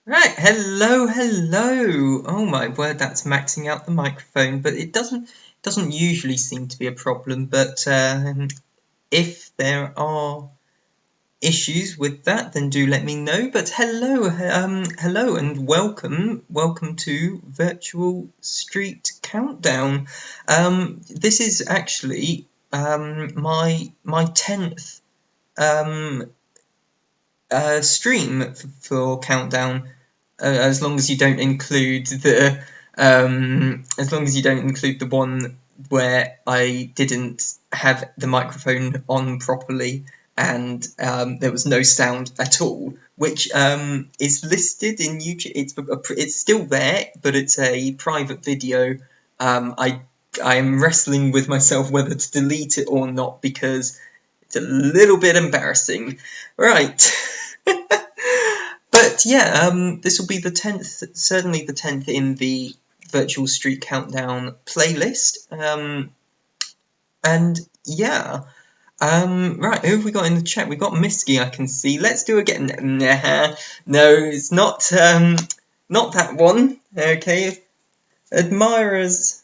Right, hello, hello. Oh my word, that's maxing out the microphone, but it doesn't usually seem to be a problem. But if there are issues with that, then do let me know. But hello, and welcome to Virtual Street Countdown. This is actually my 10th stream for Countdown, as long as you don't include the one where I didn't have the microphone on properly and there was no sound at all, which is listed in YouTube. It's still there, but it's a private video. I am wrestling with myself whether to delete it or not, because it's a little bit embarrassing. Right. But yeah, this will be the 10th, certainly the 10th in the Virtual Street Countdown playlist. And yeah, right, who have we got in the chat? We've got Misky, I can see. Let's do again. Nah, no, it's not that one. Okay, admirers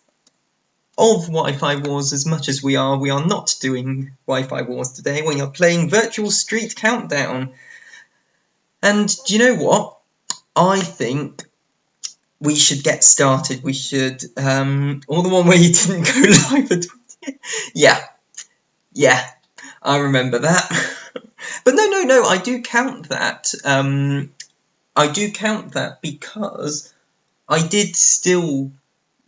of Wi-Fi Wars as much as we are not doing Wi-Fi Wars today. We are playing Virtual Street Countdown. And do you know what? I think we should get started. We should, or the one where you didn't go live at 20. Yeah, I remember that. But no, I do count that. I do count that because I did still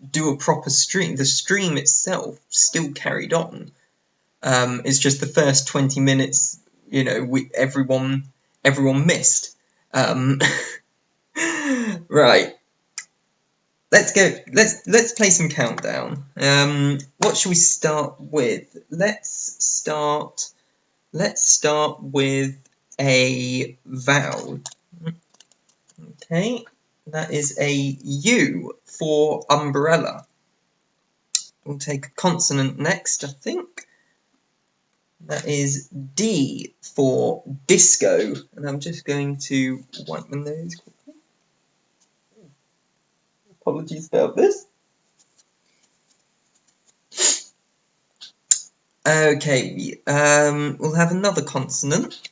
do a proper stream. The stream itself still carried on. It's just the first 20 minutes, you know, everyone missed. Right. Let's go. Let's play some Countdown. What should we start with? Let's start with a vowel. Okay, that is a U for umbrella. We'll take a consonant next, I think. That is D for disco, and I'm just going to wipe my nose quickly. Apologies about this. Okay, we'll have another consonant.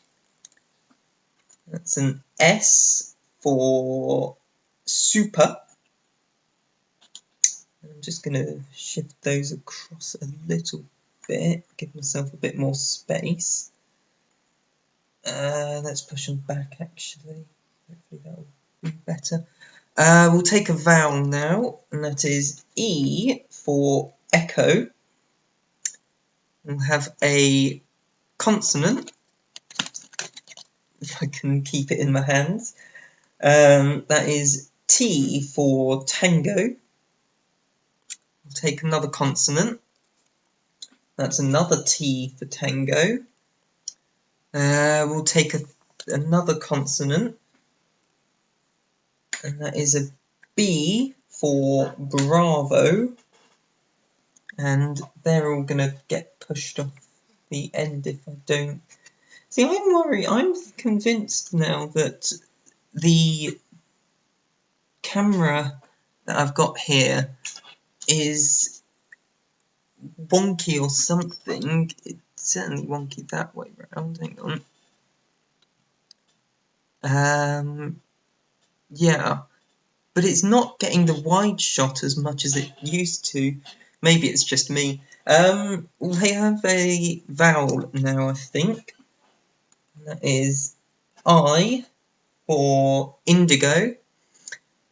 That's an S for super. I'm just going to shift those across a little bit, give myself a bit more space. Let's push them back, actually. Hopefully that will be better. We'll take a vowel now, and that is E for echo. We'll have a consonant, if I can keep it in my hands. That is T for tango. We'll take another consonant. That's another T for tango. We'll take another consonant, and that is a B for bravo. And they're all going to get pushed off the end if I don't. See, I'm worried. I'm convinced now that the camera that I've got here is wonky or something. It's certainly wonky that way round. Hang on. Yeah, but it's not getting the wide shot as much as it used to. Maybe it's just me. We have a vowel now, I think. That is I for indigo.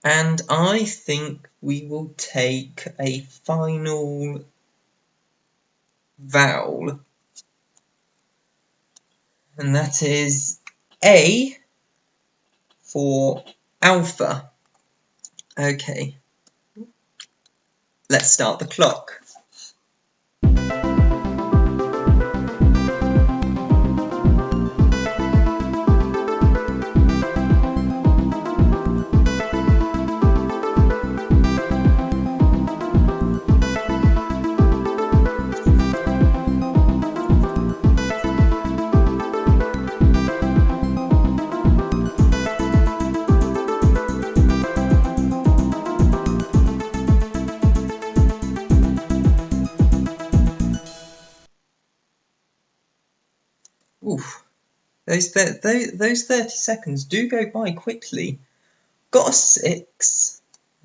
And I think we will take a final vowel. And that is A for alpha. Okay, let's start the clock. Oof, those 30 seconds do go by quickly. Got a 6.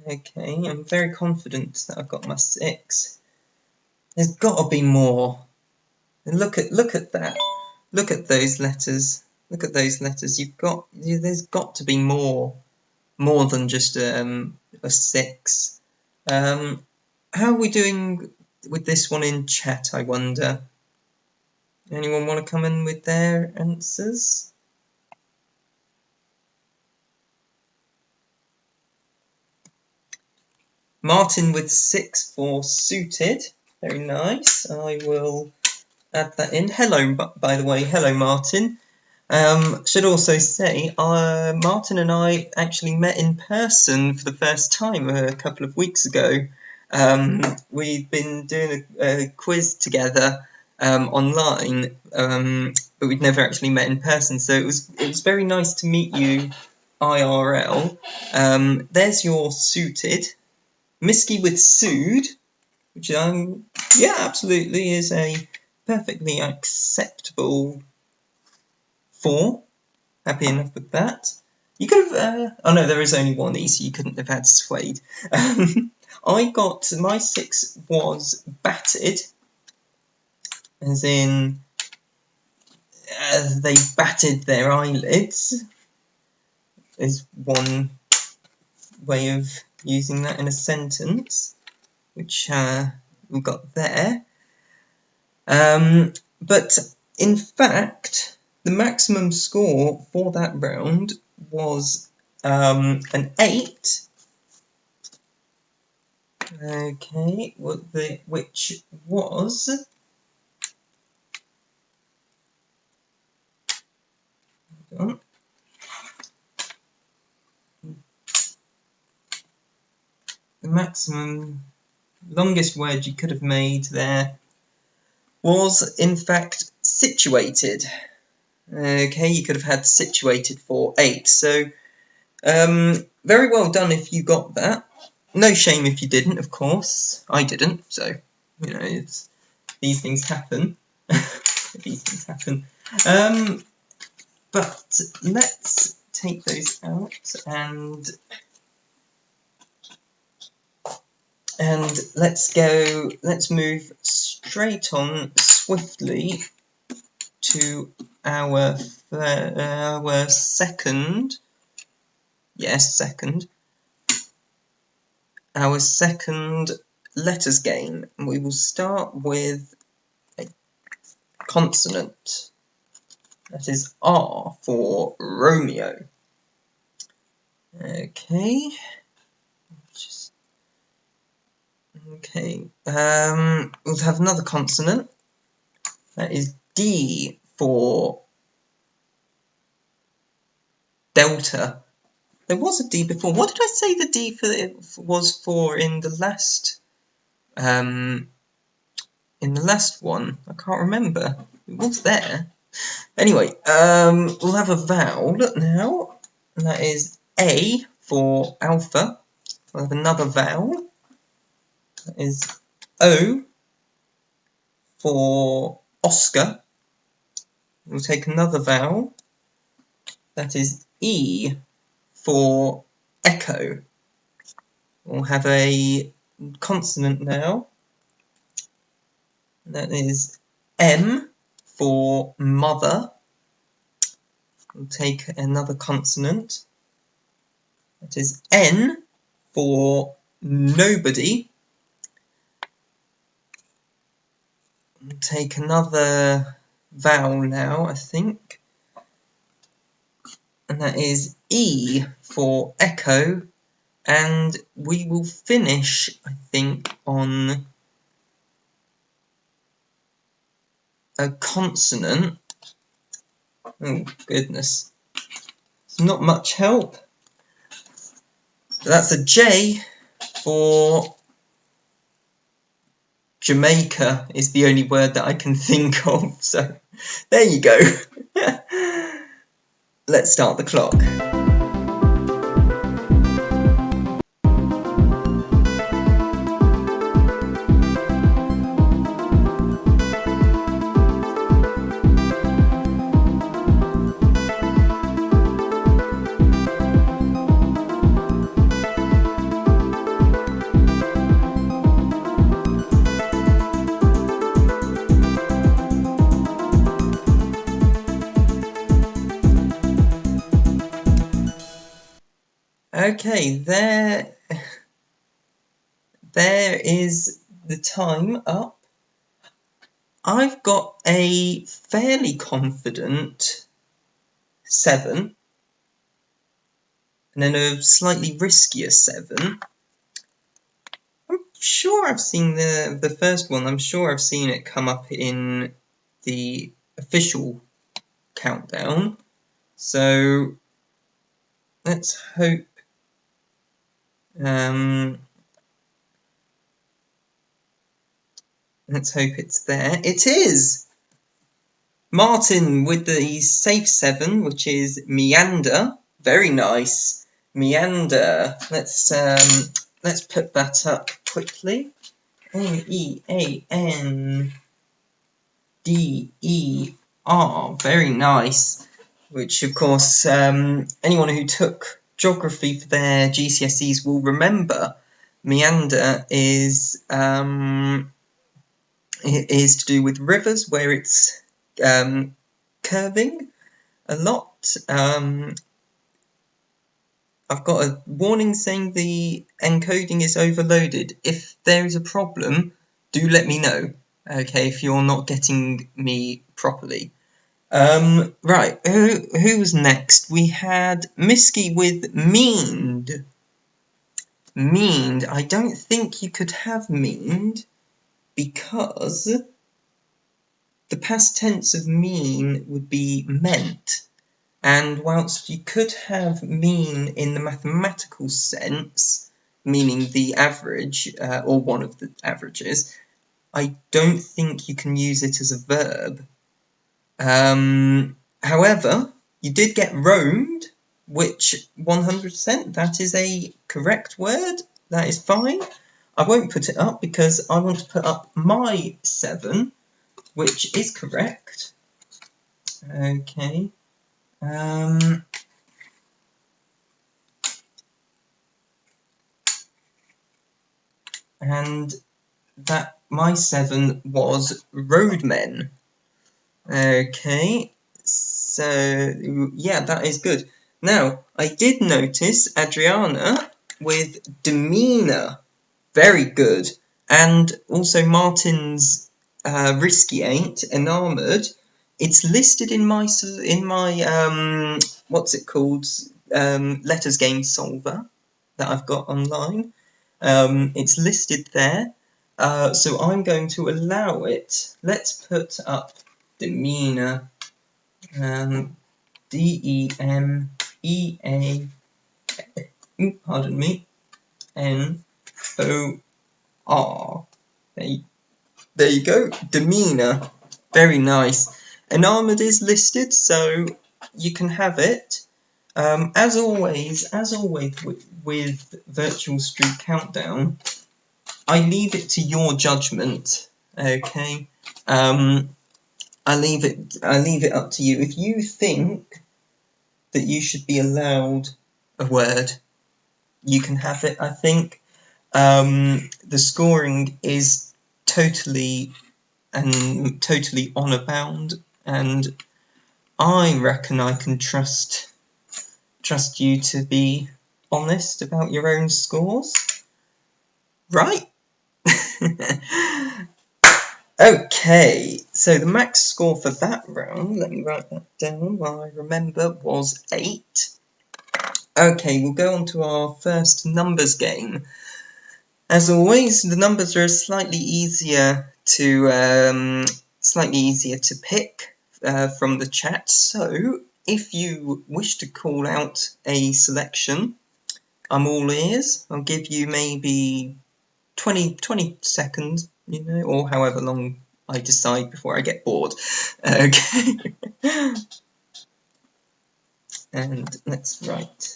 Okay, I'm very confident that I've got my 6. There's got to be more. And look at that. Look at those letters. Look at those letters. There's got to be more than just a 6. How are we doing with this one in chat, I wonder? Anyone want to come in with their answers? Martin with 6 for suited. Very nice. I will add that in. Hello, by the way. Hello, Martin. Should also say, Martin and I actually met in person for the first time a couple of weeks ago. We've been doing a quiz together online, but we'd never actually met in person. So it was very nice to meet you IRL. There's your suited. Misky with sued, which yeah, absolutely is a perfectly acceptable 4. Happy enough with that. You could have, oh no, there is only one E, so you couldn't have had suede. I got, my 6 was batted, as in, they batted their eyelids, is one way of using that in a sentence, which we got there. But in fact, the maximum score for that round was an 8. Okay, which was the maximum longest word you could have made there was in fact situated. Okay, you could have had situated for 8. So very well done if you got that. No shame if you didn't, of course. I didn't, so you know, these things happen. These things happen. But let's take those out and let's move straight on swiftly to our second letters game. We will start with a consonant. That is R for Romeo. Okay. We'll have another consonant. That is D for Delta. There was a D before. What did I say the D was for in the last one? I can't remember. It was there. Anyway, we'll have a vowel now, and that is A for Alpha. We'll have another vowel. That is O for Oscar. We'll take another vowel. That is E for Echo. We'll have a consonant now. That is M for Mother. We'll take another consonant. That is N for Nobody. We'll take another vowel now, I think. And that is E for echo, and we will finish, I think, on a consonant. Oh goodness, it's not much help. That's a J for Jamaica is the only word that I can think of, so there you go. Let's start the clock. Okay, there is the time up. I've got a fairly confident 7, and then a slightly riskier 7. I'm sure I've seen the first one. I'm sure I've seen it come up in the official countdown. So let's hope. Let's hope it's there. It is! Martin with the safe 7, which is meander. Very nice. Meander. Let's put that up quickly. M-E-A-N-D-E-R. Very nice. Which, of course, anyone who took geography for their GCSEs will remember. Meander is to do with rivers, where it's curving a lot. I've got a warning saying the encoding is overloaded. If there is a problem, do let me know, okay, if you're not getting me properly. Right, who was next? We had Misky with meaned. Meaned. I don't think you could have meaned, because the past tense of mean would be meant, and whilst you could have mean in the mathematical sense, meaning the average, or one of the averages, I don't think you can use it as a verb. However, you did get roamed, which 100%, that is a correct word, that is fine. I won't put it up because I want to put up my 7, which is correct. Okay. And that my 7 was roadmen. Okay, so yeah, that is good. Now, I did notice Adriana with demeanour. Very good. And also Martin's risky 8, enamoured. It's listed in my what's it called, letters game solver that I've got online. It's listed there, so I'm going to allow it. Let's put up demeanour, D-E-M-E-A, pardon me, N-O-R. There you go, demeanour. Very nice. Enamoured is listed, so you can have it. As always with Virtual Street Countdown, I leave it to your judgment. Okay, I leave it up to you. If you think that you should be allowed a word, you can have it. I think the scoring is totally honour bound, and I reckon I can trust you to be honest about your own scores, right? Okay, so the max score for that round, let me write that down while I remember, was 8. Okay, we'll go on to our first numbers game. As always, the numbers are slightly easier to pick from the chat. So, if you wish to call out a selection, I'm all ears. I'll give you maybe 20 seconds, or however long I decide before I get bored. Okay. And let's write.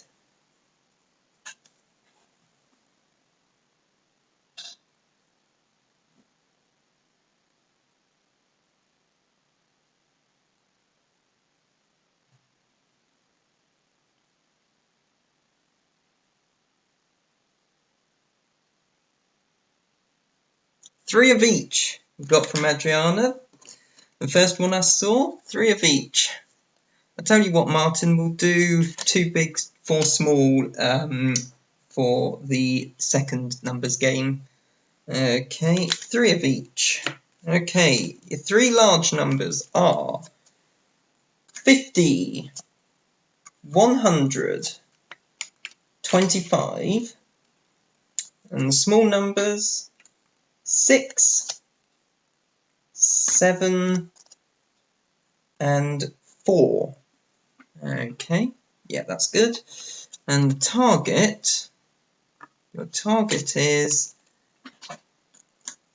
Three of each we got from Adriana. The first one I saw, 3 of each. I'll tell you what, Martin, we'll do 2 big, 4 small for the second numbers game. Okay, 3 of each. Okay, your 3 large numbers are 50, 100, 25, and the small numbers 6, 7, and 4. Okay, yeah, that's good. And the target, your target is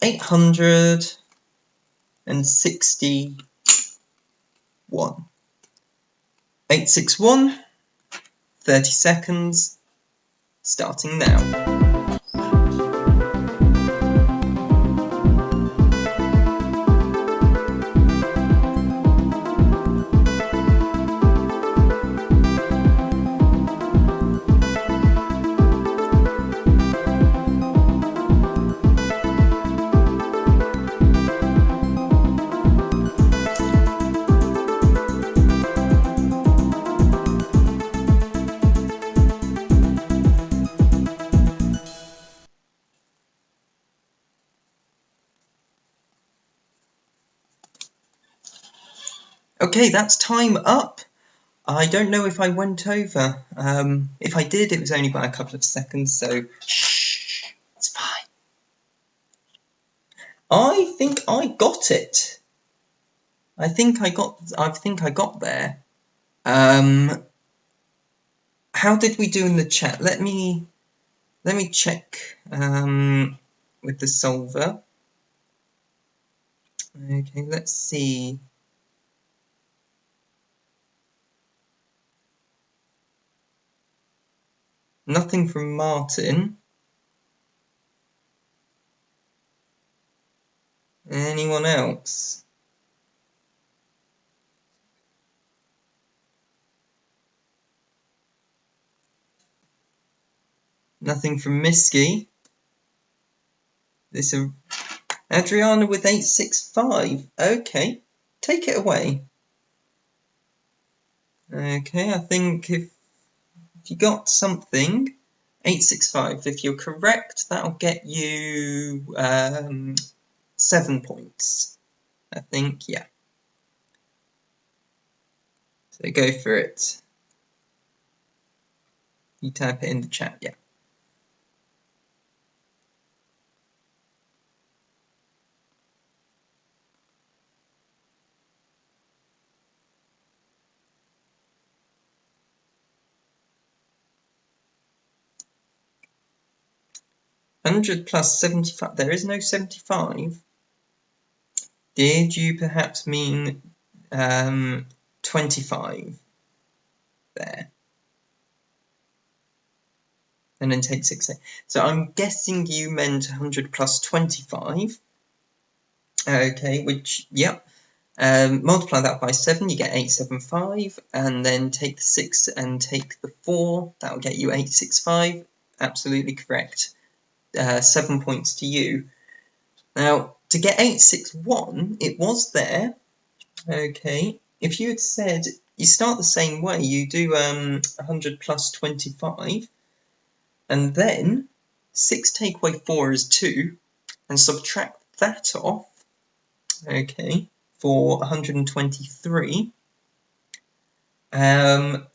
861. 861, 30 seconds, starting now. Okay, that's time up. I don't know if I went over. If I did, it was only by a couple of seconds, so shh, it's fine. I think I got it. I think I got there. How did we do in the chat? Let me check with the solver. Okay, let's see. Nothing from Martin. Anyone else? Nothing from Misky. This is Adriana with 865. Okay, take it away. Okay, I think if you got something, 865. If you're correct, that'll get you 7 points. I think, yeah. So go for it. You type it in the chat, yeah. $100 plus 75. There is no 75. Did you perhaps mean 25 there? And then take 6. So I'm guessing you meant 100 plus 25. Okay, which, yep. Multiply that by 7, you get 875, and then take the 6 and take the 4, that will get you 865. Absolutely correct. 7 points to you. Now, to get 861, it was there. Okay, if you had said, you start the same way, you do 100 plus 25, and then 6 take away 4 is 2, and subtract that off, okay, for 123, and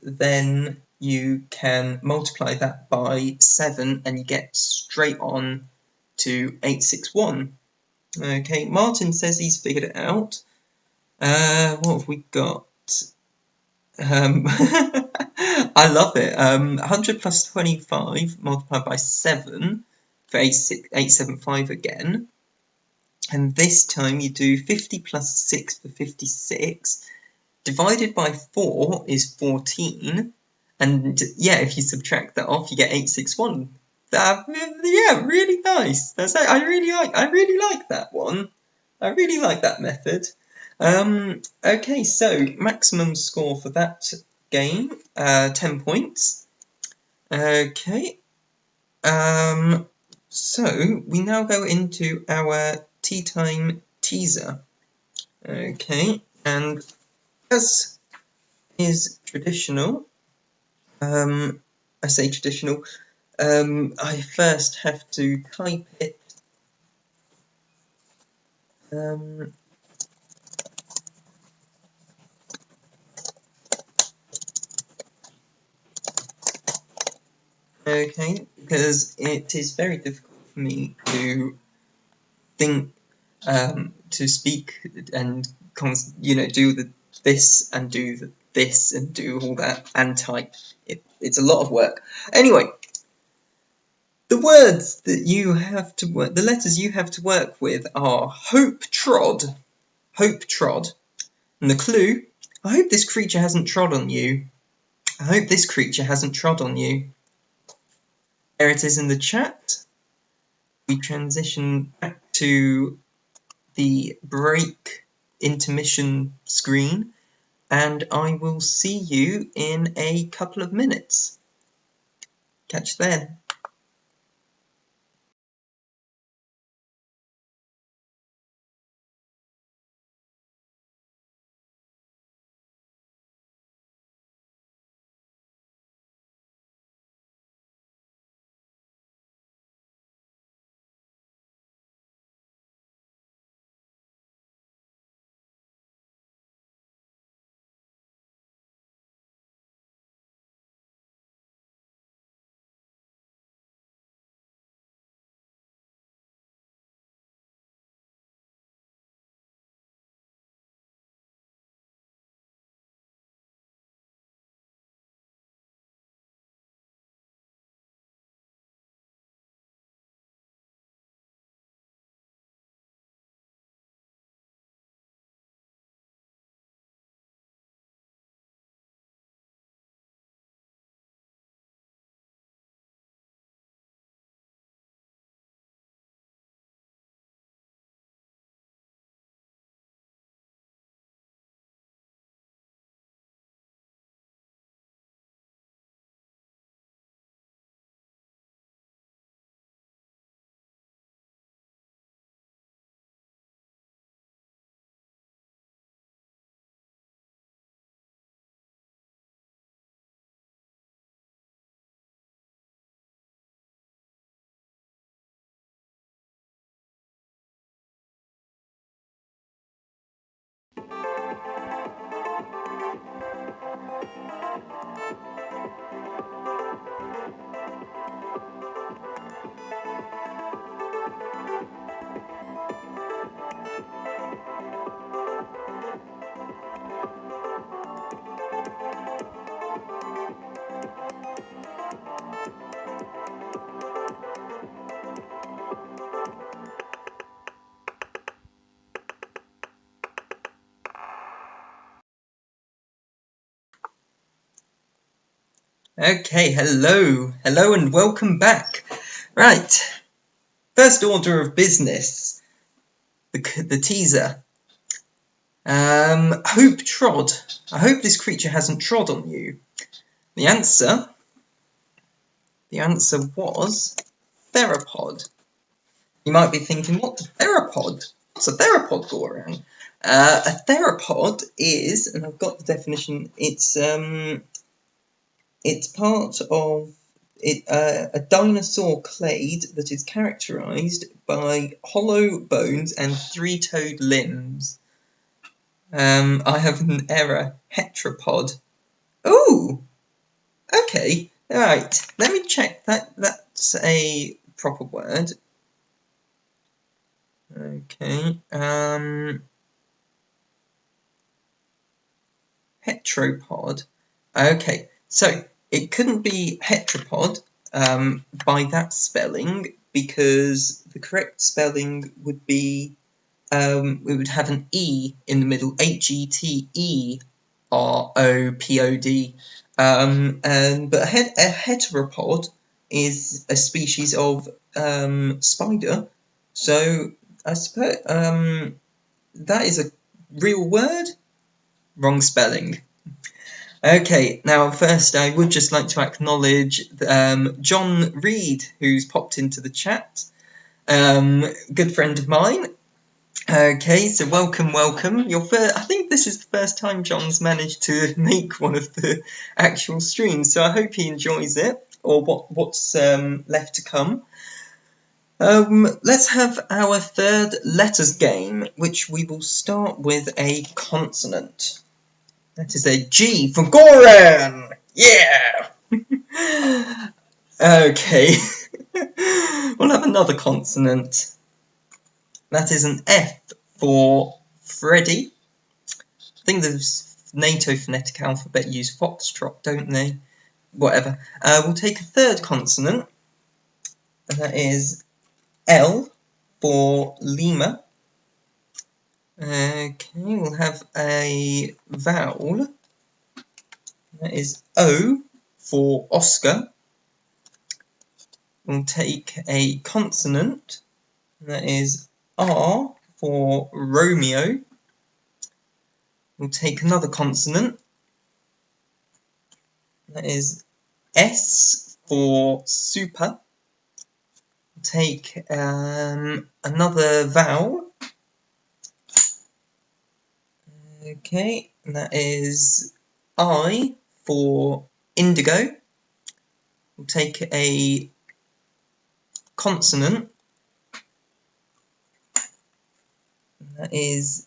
then you can multiply that by 7 and you get straight on to 861. Okay, Martin says he's figured it out. What have we got? I love it. 100 plus 25 multiplied by 7 for 875 again. And this time you do 50 plus 6 for 56. Divided by 4 is 14. And yeah, if you subtract that off, you get 861. Yeah, really nice. I really like that one. I really like that method. Okay, so maximum score for that game, 10 points. Okay. So we now go into our tea time teaser. Okay, and as is traditional, I say traditional, I first have to type it. Okay, because it is very difficult for me to think, to speak and do this and do this and do all that and type. It's a lot of work. Anyway, the words that you have to work, the letters you have to work with are hope trod, and the clue: I hope this creature hasn't trod on you. I hope this creature hasn't trod on you. There it is in the chat. We transition back to the break intermission screen, and I will see you in a couple of minutes. Catch you then. Okay, hello and welcome back. Right, first order of business, the teaser. Hope trod. I hope this creature hasn't trod on you. The answer was theropod. You might be thinking, what's a theropod? What's a theropod, Goran? A theropod is, and I've got the definition, it's part of a dinosaur clade that is characterized by hollow bones and three-toed limbs. I have an error. Heteropod. Oh! Okay, right. Let me check that. That's a proper word. Okay. Heteropod. Okay, so it couldn't be heteropod by that spelling, because the correct spelling would be we would have an E in the middle, Heteropod. But a heteropod is a species of spider, so I suppose that is a real word. Wrong spelling. Okay, now first I would just like to acknowledge John Reed, who's popped into the chat. Good friend of mine. Okay, so welcome. I think this is the first time John's managed to make one of the actual streams, so I hope he enjoys it, or what's left to come. Let's have our third letters game, which we will start with a consonant. That is a G for Goran! Yeah! Okay. We'll have another consonant. That is an F for Freddy. I think the NATO phonetic alphabet use foxtrot, don't they? Whatever. We'll take a third consonant. And that is L for Lima. Okay, we'll have a vowel. That is O for Oscar. We'll take a consonant. That is R for Romeo. We'll take another consonant. That is S for super. We'll take another vowel. Okay, and that is I for indigo. We'll take a consonant. And that is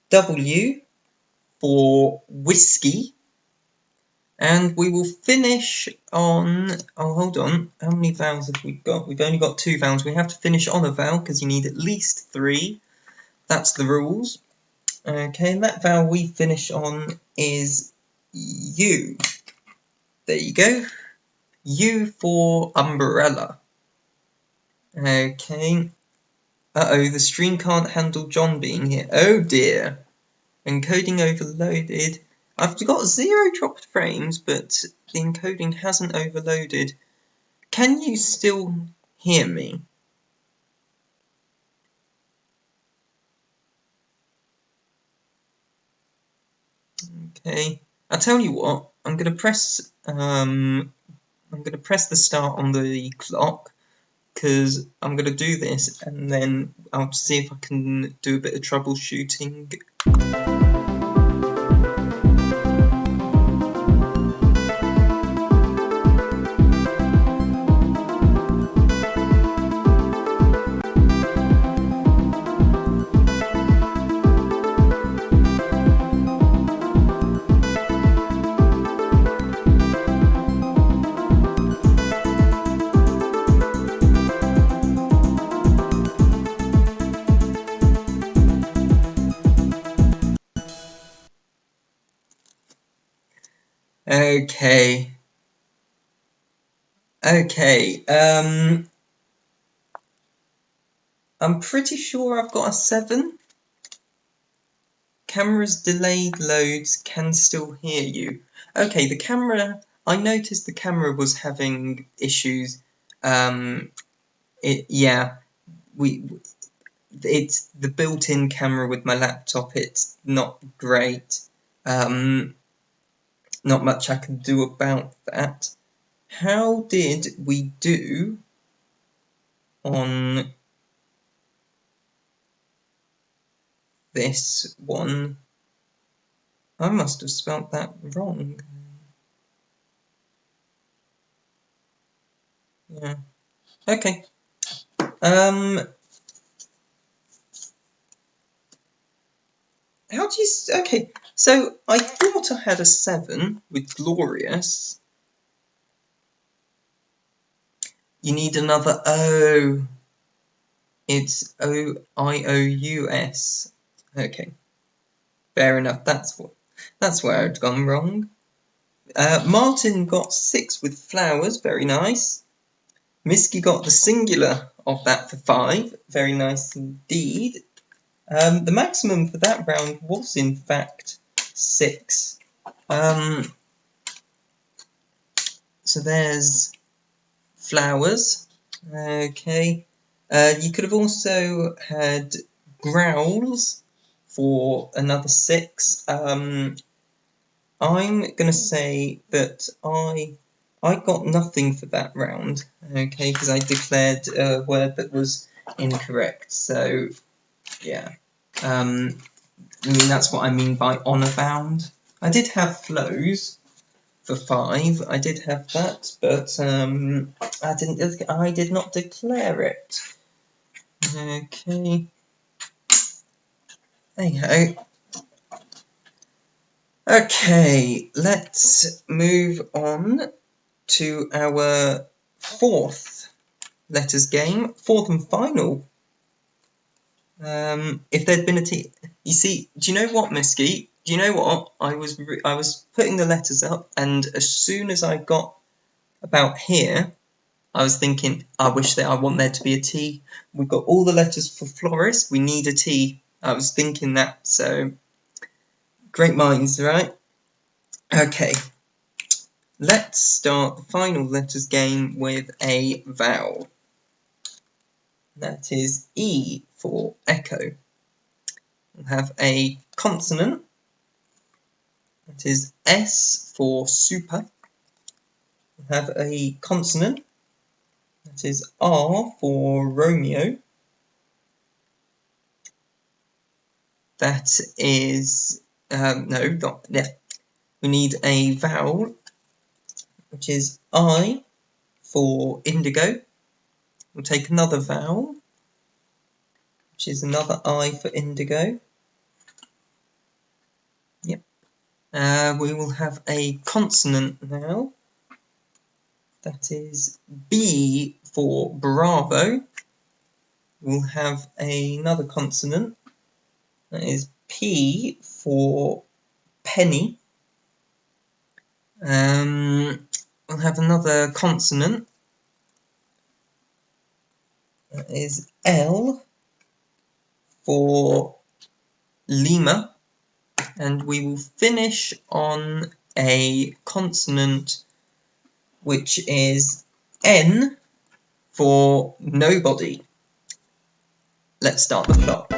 W for whiskey. And we will finish on... Oh, hold on. How many vowels have we got? We've only got 2 vowels. We have to finish on a vowel because you need at least 3. That's the rules. Okay, and that vowel we finish on is U. There you go. U for umbrella. Okay. Uh-oh, the stream can't handle John being here. Oh dear. Encoding overloaded. I've got 0 dropped frames, but the encoding hasn't overloaded. Can you still hear me? Okay. I'll tell you what. I'm gonna press the start on the clock, because I'm gonna do this, and then I'll see if I can do a bit of troubleshooting. Okay. I'm pretty sure I've got a 7. Camera's delayed loads, can still hear you. Okay, the camera, I noticed the camera was having issues. It's the built-in camera with my laptop, it's not great. Not much I can do about that. How did we do on this one? I must have spelt that wrong. Yeah. Okay. How do you... Okay, so I thought I had a 7 with glorious. You need another O. It's O-I-O-U-S. Okay, fair enough. That's where I'd gone wrong. Martin got 6 with flowers. Very nice. Misky got the singular of that for 5. Very nice indeed. The maximum for that round was in fact 6. So there's flowers. Okay. You could have also had growls for another 6. I'm gonna say that I got nothing for that round, okay, because I declared a word that was incorrect. So yeah, I mean that's what I mean by honour bound. I did have flows for 5. I did have that, but I did not declare it. Okay. Anyhow. Okay, let's move on to our 4th letters game, 4th and final. If there'd been a T, you see, do you know what, Misky? Do you know what? I was putting the letters up, and as soon as I got about here, I was thinking, I want there to be a T. We've got all the letters for florist. We need a T. I was thinking that, so great minds, right? Okay. Let's start the final letters game with a vowel. That is E for echo. We'll have a consonant. That is S for super. We'll have a consonant. That is R for Romeo. That is, we need a vowel, which is I for indigo. We'll take another vowel, which is another I for indigo. Yep. We will have a consonant now. That is B for Bravo. We'll have another consonant. That is P for penny. We'll have another consonant. That is L for Lima. And we will finish on a consonant which is N for nobody. Let's start the clock.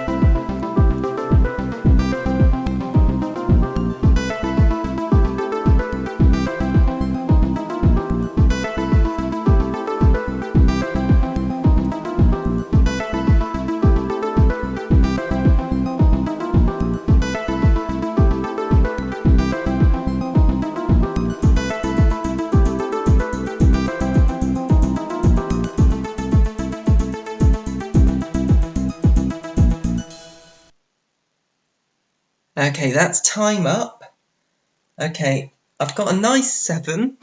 Okay, that's time up. Okay, I've got a nice 7.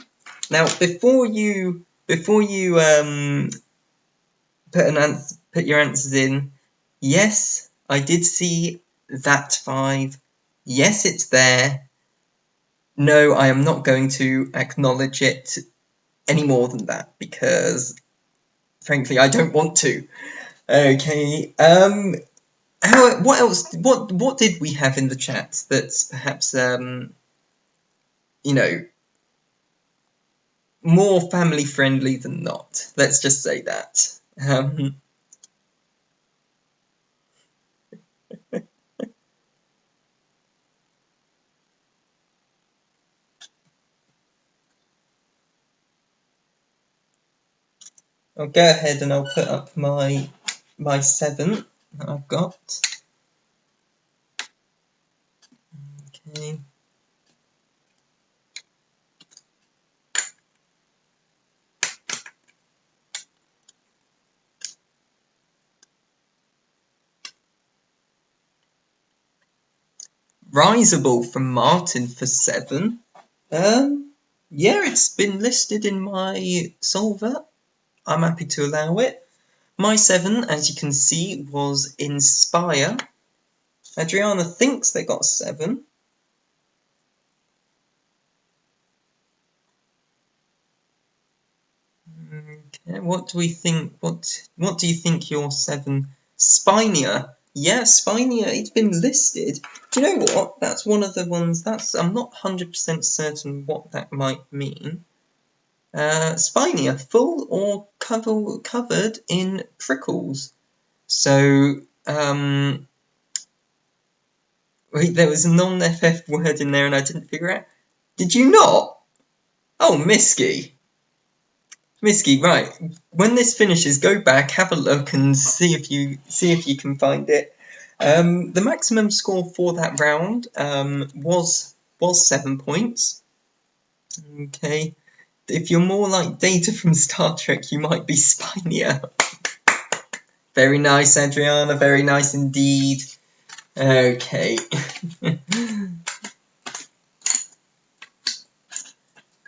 Now, before you put your answers in, yes, I did see that 5. Yes, it's there. No, I am not going to acknowledge it any more than that because, frankly, I don't want to. Okay. What else? What did we have in the chat that's perhaps more family friendly than not? Let's just say that. I'll go ahead and I'll put up my 7 that I've got. Okay. Risible from Martin for 7. Yeah, it's been listed in my solver. I'm happy to allow it. My 7, as you can see, was Inspire. Adriana thinks they got 7. Okay, what do we think? What do you think your 7? Spinia. Yeah, Spinia, it's been listed. Do you know what? That's one of the ones, I'm not 100% certain what that might mean. Spinia, full or covered in prickles. So, wait, there was a non-FF word in there and I didn't figure out. Did you not? Oh, Misky. Misky, right. When this finishes, go back, have a look, and see if you can find it. The maximum score for that round was 7 points. Okay. If you're more like Data from Star Trek, you might be Spinia. Very nice, Adriana. Very nice indeed. Okay.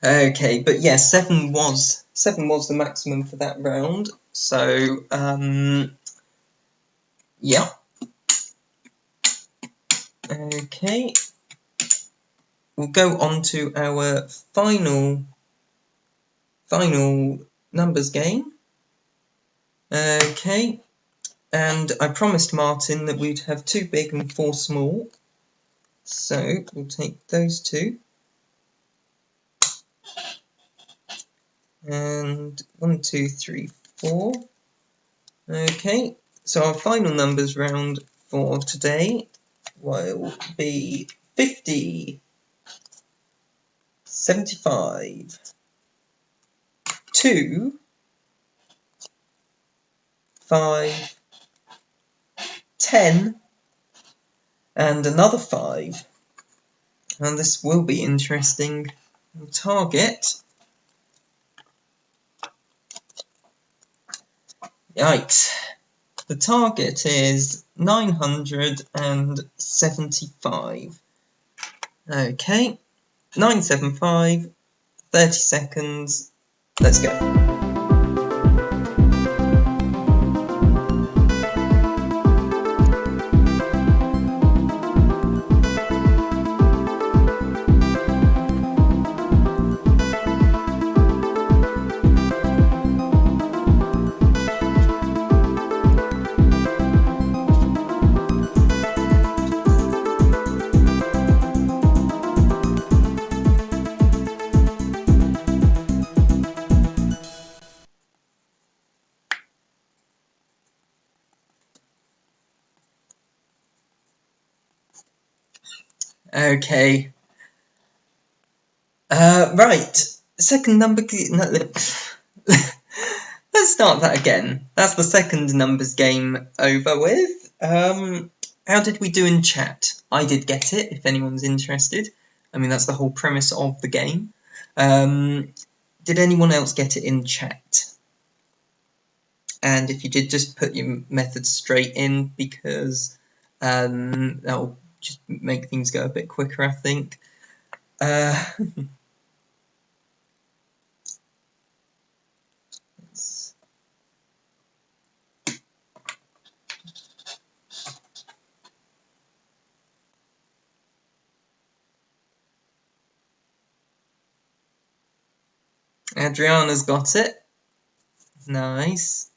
Okay, but yeah, 7 was the maximum for that round. So, yeah. Okay. We'll go on to our final numbers game. Okay. And I promised Martin that we'd have 2 big and 4 small. So we'll take those 2. And 1, 2, 3, 4. Okay, so our final numbers round for today will be 50, 75, 2, 5, 10, and another 5. And this will be interesting. Target. Yikes. The target is 975. Okay. 975. 30 seconds. Let's go. Okay. Right. Second number. No, let's start that again. That's the second numbers game over with. How did we do in chat? I did get it, if anyone's interested. I mean, that's the whole premise of the game. Did anyone else get it in chat? And if you did, just put your method straight in, because that'll just make things go a bit quicker, I think. Adriana's got it. Nice.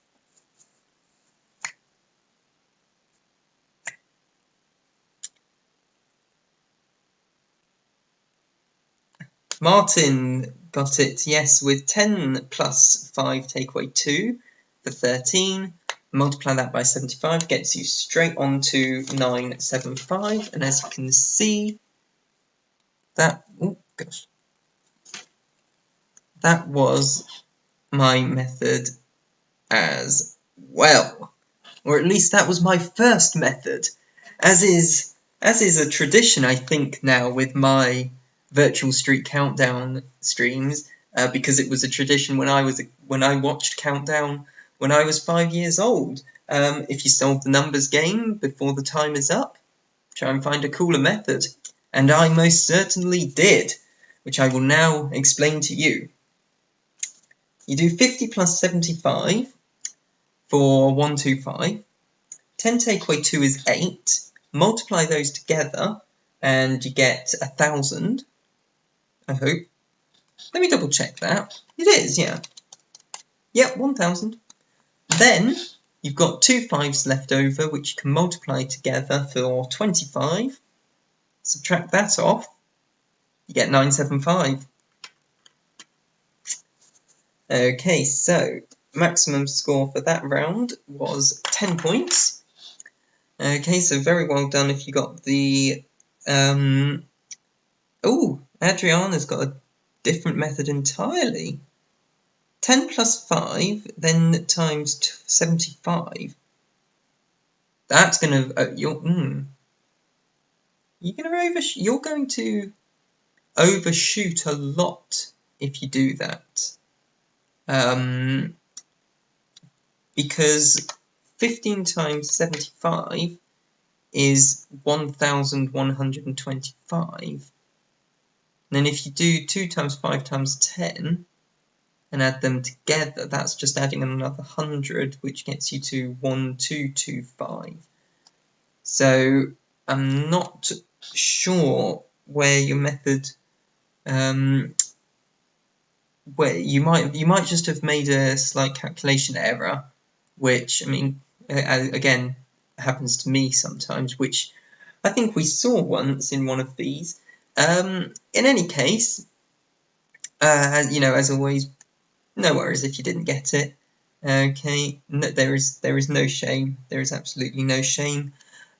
Martin got it, yes, with 10 plus 5 take away 2 for 13. Multiply that by 75 gets you straight on to 975. And as you can see, that was my method as well. Or at least that was my first method. As is a tradition, I think, now with my Virtual Street Countdown streams, because it was a tradition when I watched Countdown when I was 5 years old. If you solve the numbers game before the time is up, try and find a cooler method. And I most certainly did, which I will now explain to you. You do 50 plus 75 for 125. 10 take away 2 is 8. Multiply those together and you get 1,000. I hope. Let me double check that. It is, yeah. Yep, 1,000. Then you've got 2 5s left over, which you can multiply together for 25. Subtract that off. You get 975. Okay, so maximum score for that round was 10 points. Okay, so very well done if you got the... Oh, Adriana's got a different method entirely. 10 plus 5, then times 75. That's going to... you're going to overshoot a lot if you do that. Because 15 times 75 is 1,125. And then if you do 2 times 5 times 10 and add them together, that's just adding another 100, which gets you to 1,225. So I'm not sure where your method, where you might just have made a slight calculation error, which, I mean, again, happens to me sometimes, which I think we saw once in one of these. In any case, as always, no worries if you didn't get it. Okay, no, there is no shame. There is absolutely no shame.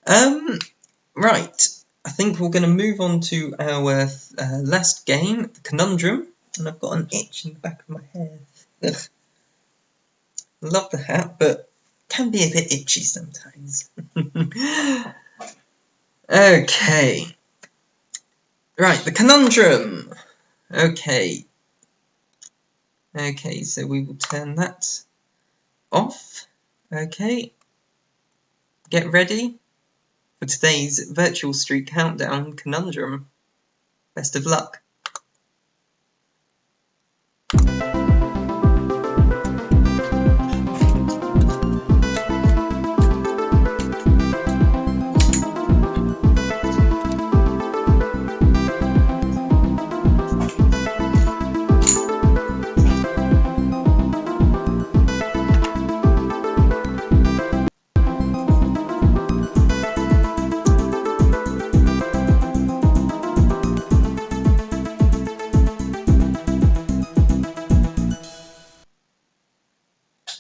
Right, I think we're going to move on to our last game, the Conundrum, and I've got an itch in the back of my head. Ugh. Love the hat, but can be a bit itchy sometimes. Okay. Right, the Conundrum. Okay. Okay, so we will turn that off. Okay. Get ready for today's Virtual Street Countdown Conundrum. Best of luck.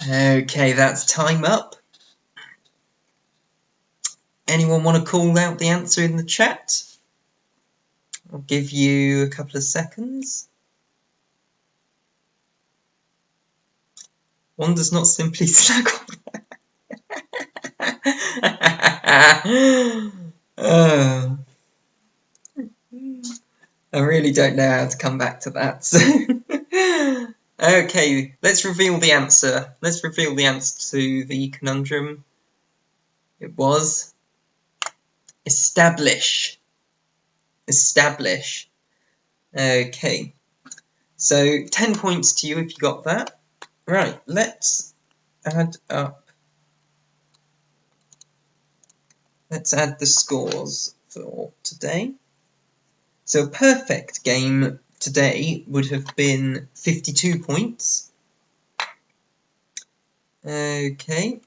Okay, that's time up. Anyone want to call out the answer in the chat? I'll give you a couple of seconds. One does not simply slag off. I really don't know how to come back to that. So okay, let's reveal the answer. Let's reveal the answer to the conundrum. It was establish. Establish. Okay, so 10 points to you if you got that. Right, let's add up. Let's add the scores for today. So a perfect game today would have been 52 points. Okay.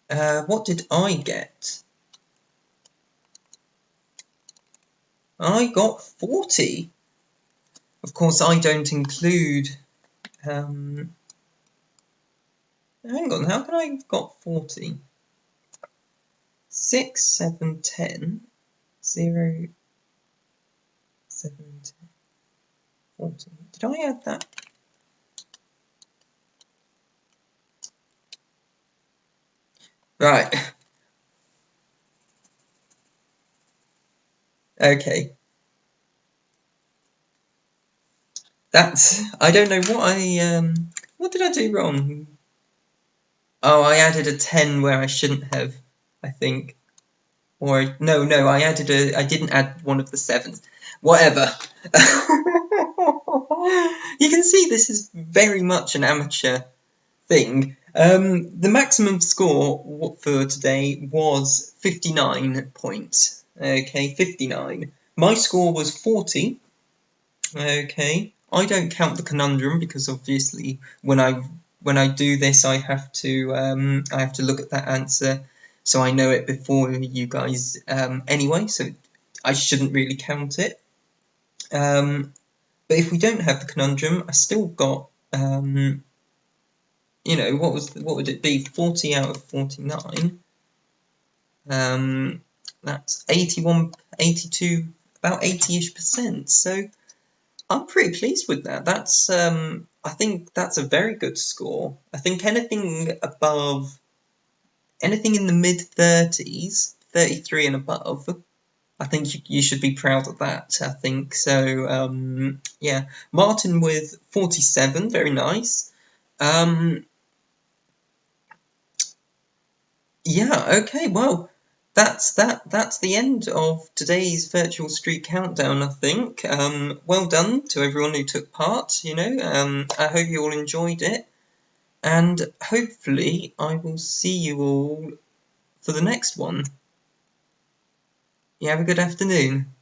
What did I get? I got 40. Of course, I don't include... hang on, how can I have got 40? 6, 7, 10, 0, 7, 10, 14. Did I add that? Right. Okay. That's... I don't know what I... what did I do wrong? Oh, I added a 10 where I shouldn't have, I think. Or, no, I didn't add one of the 7s. Whatever. You can see this is very much an amateur thing. The maximum score for today was 59 points. Okay, 59. My score was 40. Okay, I don't count the conundrum because obviously when I do this I have to look at that answer, so I know it before you guys anyway. So I shouldn't really count it. But if we don't have the conundrum, I still got what would it be? 40 out of 49. That's 81, 82, about 80-ish%. So I'm pretty pleased with that. That's I think that's a very good score. I think anything in the mid-30s, 33 and above, I think you should be proud of that. I think so. Yeah, Martin with 47, very nice. Yeah, okay, well, that's the end of today's Virtual Street Countdown, I think. Well done to everyone who took part, I hope you all enjoyed it, and hopefully I will see you all for the next one. You have a good afternoon.